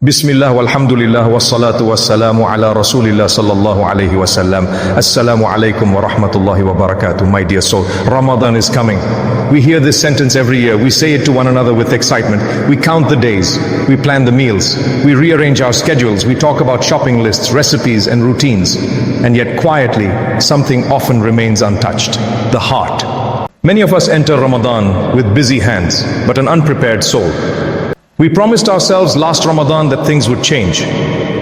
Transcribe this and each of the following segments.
Bismillah walhamdulillah wassalatu wassalamu ala rasulillah sallallahu alayhi wasallam. Assalamu alaikum wa rahmatullahi wa barakatuh. My dear soul, Ramadan is coming. We hear this sentence every year. We say it to one another with excitement. We count the days. We plan the meals. We rearrange our schedules. We talk about shopping lists, recipes and routines. And yet quietly, something often remains untouched. The heart. Many of us enter Ramadan with busy hands, but an unprepared soul. We promised ourselves last Ramadan that things would change.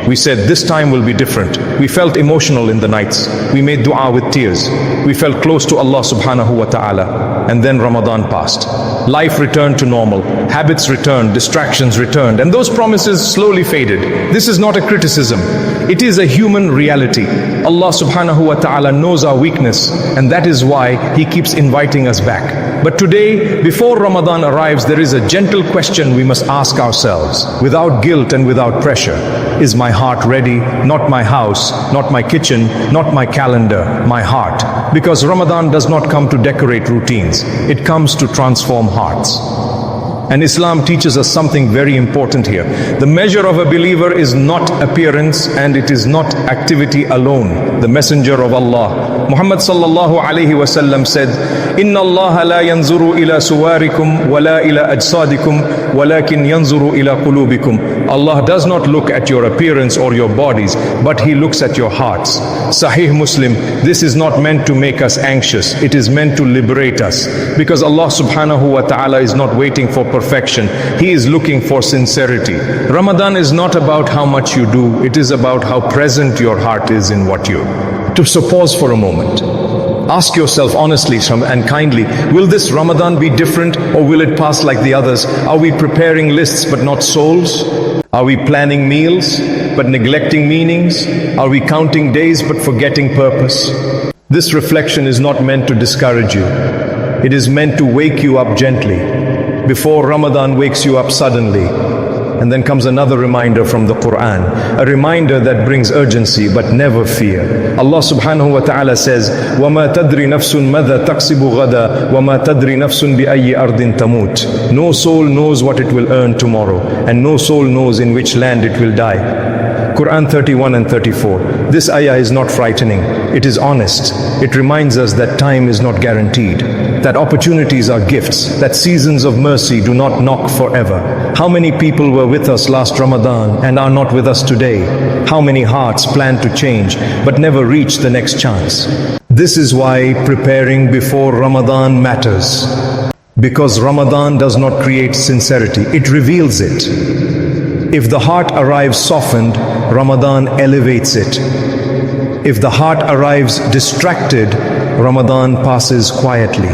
We said this time will be different. We felt emotional in the nights. We made dua with tears. We felt close to Allah subhanahu wa ta'ala. And then Ramadan passed. Life returned to normal. Habits returned. Distractions returned. And those promises slowly faded. This is not a criticism. It is a human reality. Allah subhanahu wa ta'ala knows our weakness, and that is why He keeps inviting us back. But today, before Ramadan arrives, there is a gentle question we must ask ourselves, without guilt and without pressure. Is my heart ready? Not my house, not my kitchen, not my calendar, my heart. Because Ramadan does not come to decorate routines. It comes to transform hearts. And Islam teaches us something very important here. The measure of a believer is not appearance, and it is not activity alone. The Messenger of Allah, Muhammad sallallahu alayhi wasallam, said, "Inna Allah la yanzuru ila suwarikum wa la ila ajsadikum walakin yanzuru ila qulubikum." Allah does not look at your appearance or your bodies, but He looks at your hearts. Sahih Muslim. This is not meant to make us anxious. It is meant to liberate us. Because Allah subhanahu wa ta'ala is not waiting for perfection. He is looking for sincerity. Ramadan is not about how much you do. It is about how present your heart is in what you do. So pause for a moment. Ask yourself honestly and kindly, will this Ramadan be different, or will it pass like the others? Are we preparing lists but not souls? Are we planning meals but neglecting meanings? Are we counting days but forgetting purpose? This reflection is not meant to discourage you. It is meant to wake you up gently, before Ramadan wakes you up suddenly. And then comes another reminder from the Quran, a reminder that brings urgency but never fear. Allah subhanahu wa ta'ala says, وَمَا تَدْرِ نَفْسٌ مَذَا تَقْسِبُ غَدًا وَمَا تَدْرِ نَفْسٌ بِأَيِّ أَرْضٍ تَمُوتُ. No soul knows what it will earn tomorrow, and no soul knows in which land it will die. Quran 31 and 34. This ayah is not frightening. It is honest. It reminds us that time is not guaranteed, that opportunities are gifts, that seasons of mercy do not knock forever. How many people were with us last Ramadan and are not with us today? How many hearts plan to change but never reach the next chance? This is why preparing before Ramadan matters. Because Ramadan does not create sincerity, it reveals it. If the heart arrives softened, Ramadan elevates it. If the heart arrives distracted, Ramadan passes quietly.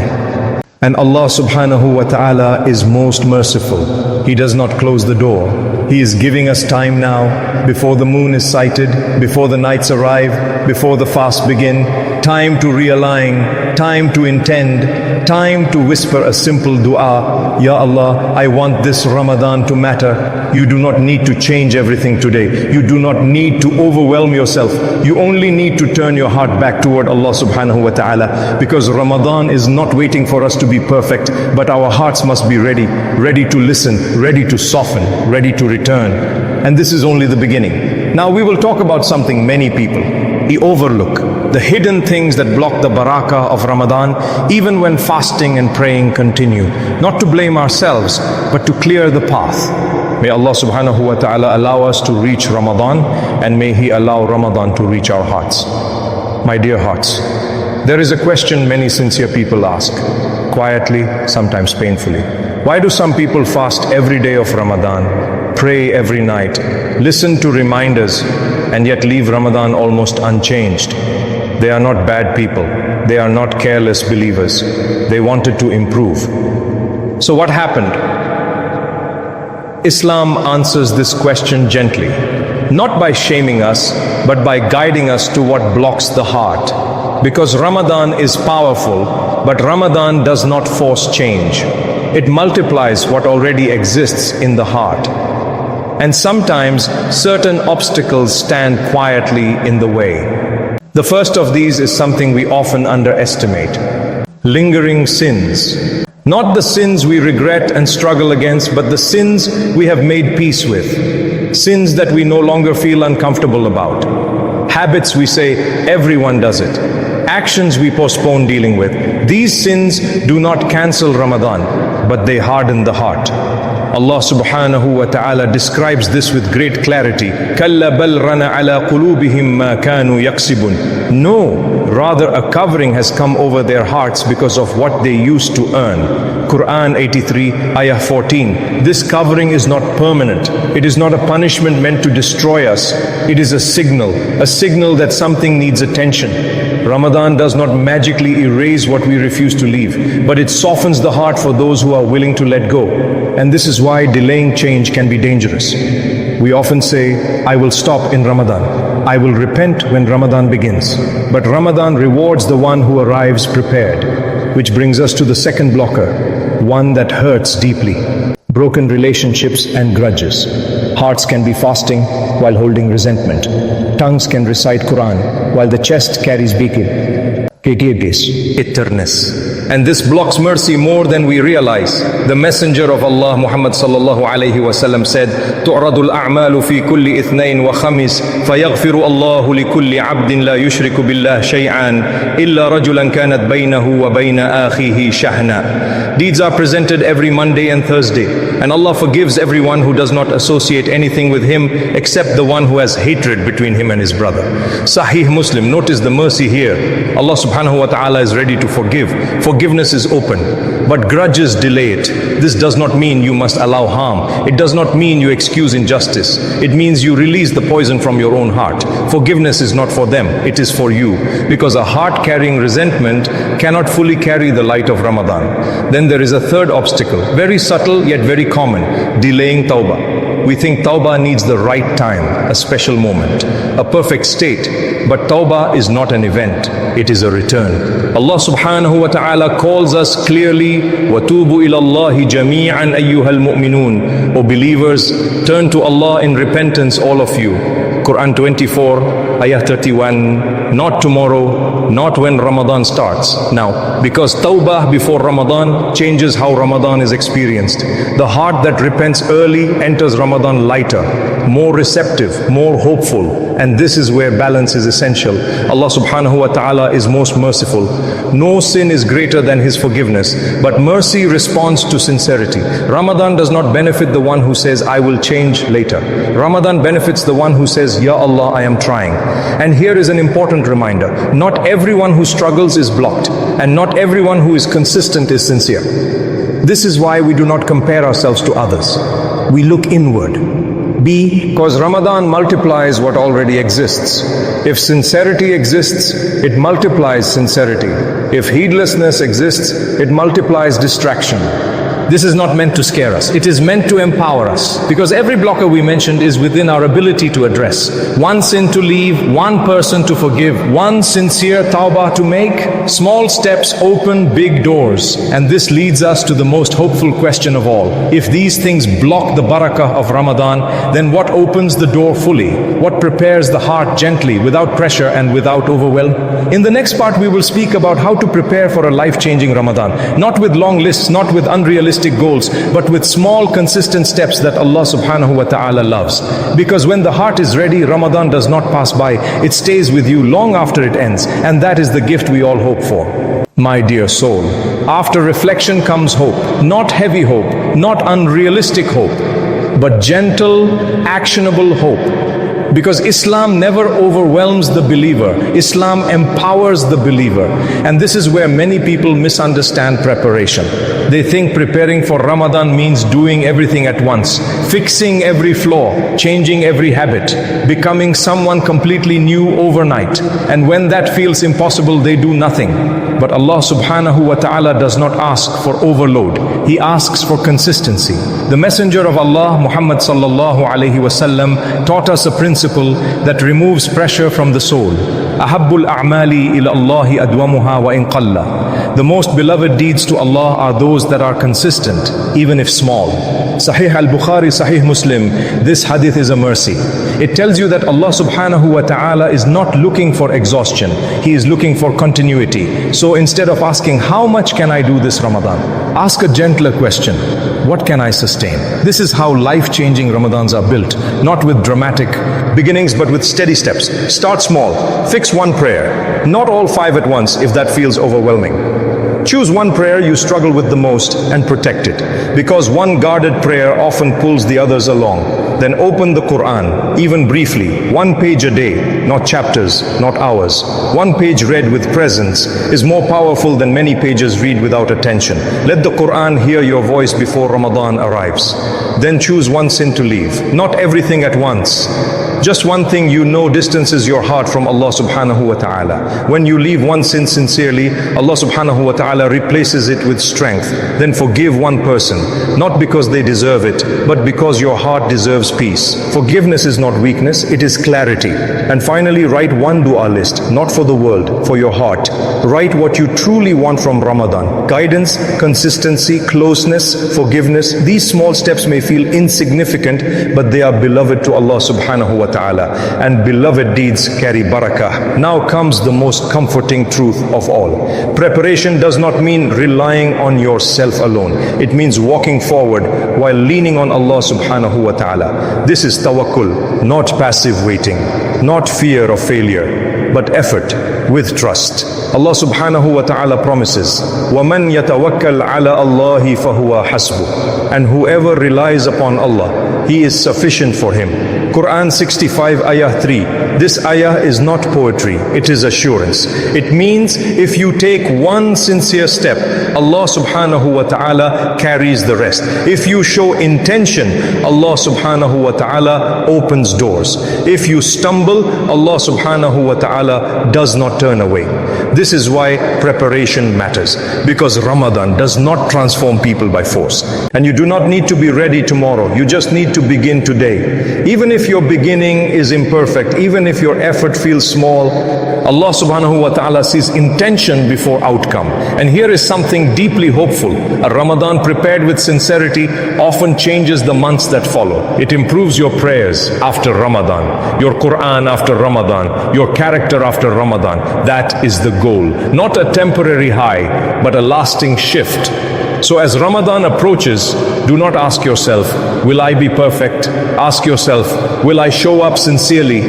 And Allah subhanahu wa ta'ala is most merciful. He does not close the door. He is giving us time now, before the moon is sighted, before the nights arrive, before the fast begin, time to realign, time to intend, time to whisper a simple dua. Ya Allah, I want this Ramadan to matter. You do not need to change everything today. You do not need to overwhelm yourself. You only need to turn your heart back toward Allah subhanahu wa ta'ala, because Ramadan is not waiting for us to be perfect, but our hearts must be ready, ready to listen, ready to soften, ready to return. And this is only the beginning. Now we will talk about something many people overlook, the hidden things that block the barakah of Ramadan, even when fasting and praying continue. Not to blame ourselves, but to clear the path. May Allah subhanahu wa ta'ala allow us to reach Ramadan, and may He allow Ramadan to reach our hearts. My dear hearts, there is a question many sincere people ask, quietly, sometimes painfully. Why do some people fast every day of Ramadan, pray every night, listen to reminders, and yet leave Ramadan almost unchanged? They are not bad people. They are not careless believers. They wanted to improve. So what happened? Islam answers this question gently, not by shaming us, but by guiding us to what blocks the heart. Because Ramadan is powerful, but Ramadan does not force change. It multiplies what already exists in the heart. And sometimes certain obstacles stand quietly in the way. The first of these is something we often underestimate: lingering sins. Not the sins we regret and struggle against, but the sins we have made peace with. sins that we no longer feel uncomfortable about. Habits we say everyone does it. Actions we postpone dealing with. These sins do not cancel Ramadan, but they harden the heart. Allah subhanahu wa ta'ala describes this with great clarity. كَلَّا بَلْ رَنَ عَلَىٰ قُلُوبِهِمْ مَا كَانُوا يَكْسِبُونَ. No, rather a covering has come over their hearts because of what they used to earn. Quran 83, ayah 14. This covering is not permanent. It is not a punishment meant to destroy us. It is a signal that something needs attention. Ramadan does not magically erase what we refuse to leave, but it softens the heart for those who are willing to let go. And this is why delaying change can be dangerous. We often say, I will stop in Ramadan. I will repent when Ramadan begins. But Ramadan rewards the one who arrives prepared. Which brings us to the second blocker, one that hurts deeply. Broken relationships and grudges. Hearts can be fasting while holding resentment. Tongues can recite Quran while the chest carries bitterness. And this blocks mercy more than we realize. The Messenger of Allah Muhammad sallallahu alayhi wasallam said, تُعْرَضُ الْأَعْمَالُ فِي كُلِّ إِثْنَيْنِ وَخَمِيسٍ فَيَغْفِرُ اللَّهُ لِكُلِّ عَبْدٍ لَا يُشْرِكُ بِاللَّهِ شَيْئًا إِلَّا رَجُلًا كَانَتْ بَيْنَهُ وَبَيْنَ آخِهِ شَحْنًا. Deeds are presented every Monday and Thursday, and Allah forgives everyone who does not associate anything with Him except the one who has hatred between him and his brother. Sahih Muslim, notice the mercy here. Allah subhanahu wa ta'ala is ready to forgive. Forgiveness is open, but grudges delay it. This does not mean you must allow harm. It does not mean you excuse injustice. It means you release the poison from your own heart. Forgiveness is not for them, it is for you. Because a heart carrying resentment cannot fully carry the light of Ramadan. Then there is a third obstacle, very subtle yet very common, delaying Tawbah. We think Tawbah needs the right time, a special moment, a perfect state. But Tawbah is not an event, it is a return. Allah subhanahu wa ta'ala calls us clearly, وَتُوبُوا إِلَى اللَّهِ جَمِيعًا أَيُّهَا الْمُؤْمِنُونَ. O believers, turn to Allah in repentance, all of you. Quran 24, ayah 31, not tomorrow, not when Ramadan starts. Now, because Tawbah before Ramadan changes how Ramadan is experienced. The heart that repents early enters Ramadan lighter, more receptive, more hopeful. And this is where balance is essential. Allah subhanahu wa ta'ala is most merciful. No sin is greater than His forgiveness, but mercy responds to sincerity. Ramadan does not benefit the one who says, I will change later. Ramadan benefits the one who says, Ya Allah, I am trying. And here is an important reminder. Not everyone who struggles is blocked, and not everyone who is consistent is sincere. This is why we do not compare ourselves to others. We look inward. Because Ramadan multiplies what already exists. If sincerity exists, it multiplies sincerity. If heedlessness exists, it multiplies distraction. This is not meant to scare us. It is meant to empower us. Because every blocker we mentioned is within our ability to address. One sin to leave, one person to forgive, one sincere tawbah to make. Small steps open big doors. And this leads us to the most hopeful question of all. If these things block the barakah of Ramadan, then what opens the door fully? What prepares the heart gently, without pressure and without overwhelm? In the next part we will speak about how to prepare for a life-changing Ramadan. Not with long lists, not with unrealistic goals, but with small consistent steps that Allah subhanahu wa ta'ala loves. Because when the heart is ready, Ramadan does not pass by. It stays with you long after it ends. And that is the gift we all hope for. My dear soul, after reflection comes hope. Not heavy hope, not unrealistic hope, but gentle, actionable hope. Because Islam never overwhelms the believer. Islam empowers the believer. And this is where many people misunderstand preparation. They think preparing for Ramadan means doing everything at once, fixing every flaw, changing every habit, becoming someone completely new overnight. And when that feels impossible, they do nothing. But Allah subhanahu wa ta'ala does not ask for overload. He asks for consistency. The Messenger of Allah, Muhammad sallallahu alayhi wasallam, taught us a principle that removes pressure from the soul. Ahabbul a'mali ila Allahi adwamuha wa in qalla. The most beloved deeds to Allah are those that are consistent, even if small. Sahih al-Bukhari, Sahih Muslim, this hadith is a mercy. It tells you that Allah subhanahu wa ta'ala is not looking for exhaustion. He is looking for continuity. So instead of asking, how much can I do this Ramadan? Ask a gentler question. What can I sustain? This is how life-changing Ramadans are built. Not with dramatic beginnings, but with steady steps. Start small. Fix one prayer. Not all 5 at once if that feels overwhelming. Choose one prayer you struggle with the most and protect it. Because one guarded prayer often pulls the others along. Then open the Quran, even briefly, 1 page a day, not chapters, not hours. 1 page read with presence is more powerful than many pages read without attention. Let the Quran hear your voice before Ramadan arrives. Then choose one sin to leave, not everything at once. Just one thing you know distances your heart from Allah subhanahu wa ta'ala. When you leave one sin sincerely, Allah subhanahu wa ta'ala replaces it with strength. Then forgive one person, not because they deserve it, but because your heart deserves peace. Forgiveness is not weakness, it is clarity. And finally, write one dua list, not for the world, for your heart. Write what you truly want from Ramadan. Guidance, consistency, closeness, forgiveness. These small steps may feel insignificant, but they are beloved to Allah subhanahu wa ta'ala. And beloved deeds carry barakah. Now comes the most comforting truth of all. Preparation does not mean relying on yourself alone. It means walking forward while leaning on Allah subhanahu wa ta'ala. This is tawakkul, not passive waiting, not fear of failure, but effort with trust. Allah subhanahu wa ta'ala promises, وَمَنْ يَتَوَكَّلْ عَلَى اللَّهِ فَهُوَ حَسْبُهُ. And whoever relies upon Allah, He is sufficient for him. Quran 65 ayah 3. This ayah is not poetry, it is assurance. It means if you take one sincere step, Allah subhanahu wa ta'ala carries the rest. If you show intention, Allah subhanahu wa ta'ala opens doors. If you stumble, Allah subhanahu wa ta'ala does not turn away. This is why preparation matters, because Ramadan does not transform people by force. And you do not need to be ready tomorrow, you just need to begin today. Even if your beginning is imperfect, even if your effort feels small, Allah subhanahu wa ta'ala sees intention before outcome. And here is something deeply hopeful. A Ramadan prepared with sincerity often changes the months that follow. It improves your prayers after Ramadan, your Quran after Ramadan, your character after Ramadan. That is the goal. Not a temporary high, but a lasting shift. So as Ramadan approaches, do not ask yourself, will I be perfect? Ask yourself, will I show up sincerely?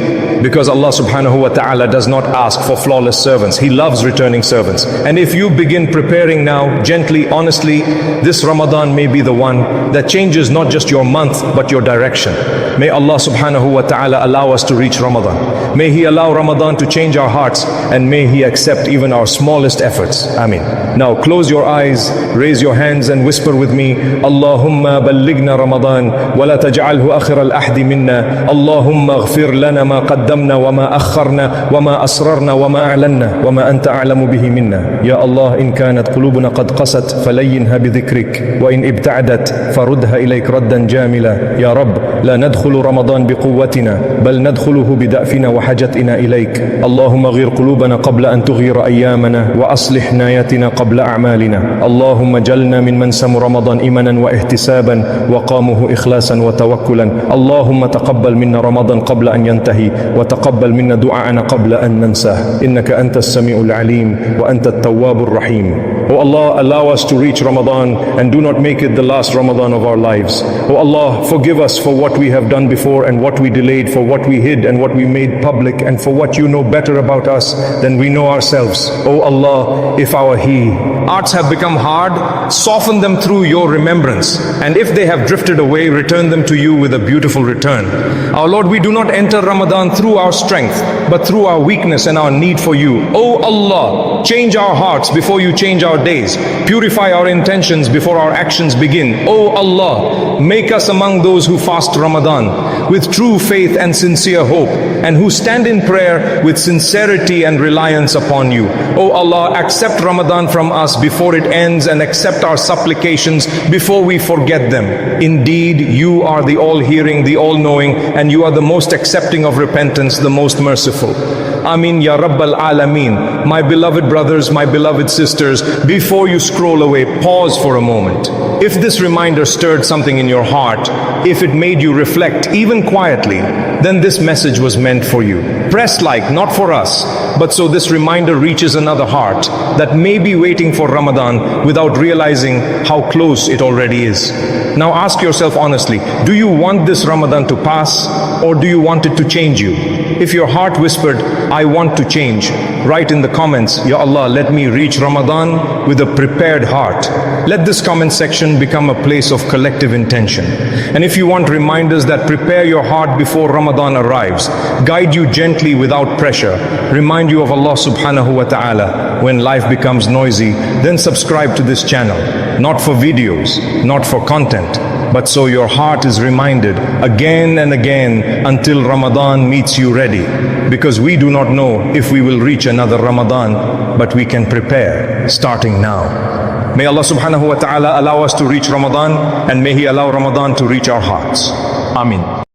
Because Allah subhanahu wa ta'ala does not ask for flawless servants. He loves returning servants. And if you begin preparing now, gently, honestly, this Ramadan may be the one that changes not just your month, but your direction. May Allah subhanahu wa ta'ala allow us to reach Ramadan. May He allow Ramadan to change our hearts, and may He accept even our smallest efforts. Ameen. Now close your eyes, raise your hands and whisper with me, Allahumma ballighna Ramadan wa la taj'alhu akhir al-ahdi minna. Allahumma ighfir lana ma qaddamna wa ma akharna wa ma asrarna wa ma a'lanna wa ma anta a'lamu bihi minna. Ya Allah, in kanat qulubuna qad qasat falayyinha bi dhikrik wa in ibta'adat farudha ilayk raddan jamila. Ya Rabb, la nadkhulu Ramadan bi quwwatina bal nadkhuluhu bi da'fina wa hajatina ilayk. Allahumma ghir qulubana qabla an tughira ayyamana wa aslih nayatina qabla a'malina. Allahumma jalna من من سم رمضان إيمانا واحتسابا وقامه إخلاصا وتوكلا. اللهم تقبل منا رمضان قبل أن ينتهي وتقبل منا دعاءنا قبل أن ننساه إنك أنت السميع العليم وأنت التواب الرحيم. Oh Allah, allow us to reach Ramadan and do not make it the last Ramadan of our lives. Oh Allah, forgive us for what we have done before and what we delayed, for what we hid and what we made public, and for what you know better about us than we know ourselves. Oh Allah, if our hearts have become hard, soften them through your remembrance. And if they have drifted away, return them to you with a beautiful return. Our Lord, we do not enter Ramadan through our strength, but through our weakness and our need for you. Oh Allah, change our hearts before you change our days. Purify our intentions before our actions begin. Oh Allah, make us among those who fast Ramadan with true faith and sincere hope, and who stand in prayer with sincerity and reliance upon you. Oh Allah, accept Ramadan from us before it ends, and accept our supplications before we forget them. Indeed, you are the all-hearing, the all-knowing, and you are the most accepting of repentance, the most merciful. Amin Ya Rabbal Alameen. My beloved brothers, my beloved sisters, before you scroll away, pause for a moment. If this reminder stirred something in your heart, if it made you reflect even quietly, then this message was meant for you. Press like, not for us, but so this reminder reaches another heart that may be waiting for Ramadan without realizing how close it already is. Now ask yourself honestly, do you want this Ramadan to pass, or do you want it to change you? If your heart whispered, I want to change, write in the comments, Ya Allah, let me reach Ramadan with a prepared heart. Let this comment section become a place of collective intention. And if you want reminders that prepare your heart before Ramadan arrives, guide you gently without pressure, remind you of Allah subhanahu wa ta'ala when life becomes noisy, then subscribe to this channel, not for videos, not for content, but so your heart is reminded again and again until Ramadan meets you ready. Because we do not know if we will reach another Ramadan, but we can prepare starting now. May Allah subhanahu wa ta'ala allow us to reach Ramadan, and may He allow Ramadan to reach our hearts. Amin.